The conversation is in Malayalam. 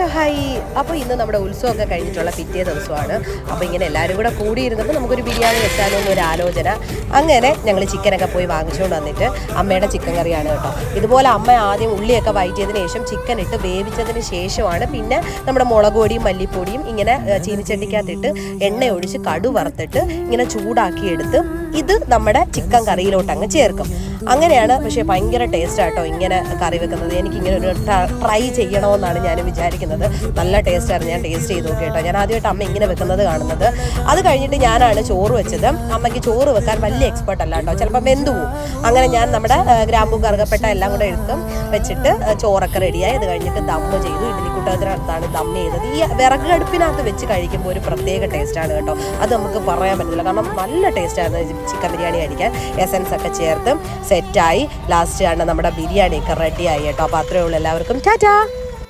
Hello hi. അപ്പോൾ ഇന്ന് നമ്മുടെ ഉത്സവമൊക്കെ കഴിഞ്ഞിട്ടുള്ള പിറ്റേ ദിവസമാണ്. അപ്പോൾ ഇങ്ങനെ എല്ലാവരും കൂടെ കൂടിയിരുന്നപ്പോൾ നമുക്കൊരു ബിരിയാണി വെച്ചാലോ എന്നൊരു ആലോചന. അങ്ങനെ ഞങ്ങൾ ചിക്കനൊക്കെ പോയി വാങ്ങിച്ചുകൊണ്ട് വന്നിട്ട് അമ്മയുടെ ചിക്കൻ കറിയാണ് കേട്ടോ. ഇതുപോലെ അമ്മ ആദ്യം ഉള്ളിയൊക്കെ വഴറ്റിയതിന് ശേഷം ചിക്കൻ ഇട്ട് വേവിച്ചതിന് ശേഷമാണ് പിന്നെ നമ്മുടെ മുളക് പൊടിയും മല്ലിപ്പൊടിയും ഇങ്ങനെ ചീനിച്ചട്ടിക്കകത്തിട്ട് എണ്ണ ഒഴിച്ച് കടു വറുത്തിട്ട് ഇങ്ങനെ ചൂടാക്കി എടുത്ത് ഇത് നമ്മുടെ ചിക്കൻ കറിയിലോട്ട് അങ്ങ് ചേർക്കും. അങ്ങനെയാണ്. പക്ഷേ ഭയങ്കര ടേസ്റ്റാട്ടോ ഇങ്ങനെ കറി വെക്കുന്നത്. എനിക്കിങ്ങനെ ഒരു ട്രൈ ചെയ്യണമെന്നാണ് ഞാൻ വിചാരിക്കുന്നത്. നല്ല ടേസ്റ്റായിരുന്നു. ഞാൻ ടേസ്റ്റ് ചെയ്ത് നോക്കി കേട്ടോ. ഞാൻ ആദ്യമായിട്ട് അമ്മ ഇങ്ങനെ വെക്കുന്നത് കാണുന്നത്. അത് കഴിഞ്ഞിട്ട് ഞാനാണ് ചോറ് വെച്ചത്. അമ്മയ്ക്ക് ചോറ് വെക്കാൻ വലിയ എക്സ്പെർട്ട് അല്ല കേട്ടോ, ചിലപ്പോൾ വെന്തു പോവും. അങ്ങനെ ഞാൻ നമ്മുടെ ഗ്രാമ്പൂ കറുകപ്പെട്ട എല്ലാം കൂടെ എടുത്തും വെച്ചിട്ട് ചോറൊക്കെ റെഡിയായി. അത് കഴിഞ്ഞിട്ട് ദമ്മ് ചെയ്തു. ഇഡ്ഡലിക്കുട്ടത്തിനകത്താണ് ദമ്മ് ചെയ്തത്. ഈ വിറക് അടുപ്പിനകത്ത് വെച്ച് കഴിക്കുമ്പോൾ ഒരു പ്രത്യേക ടേസ്റ്റാണ് കേട്ടോ. അത് നമുക്ക് പറയാൻ പറ്റില്ല, കാരണം നല്ല ടേസ്റ്റായിരുന്നു ചിക്കൻ ബിരിയാണി കഴിക്കാൻ. എസൻസ് ഒക്കെ ചേർത്ത് സെറ്റായി. ലാസ്റ്റ് ആണ് നമ്മുടെ ബിരിയാണിയൊക്കെ റെഡിയായി കേട്ടോ. അപ്പോൾ അത്രയേ ഉള്ളൂ. എല്ലാവർക്കും ടാറ്റാ.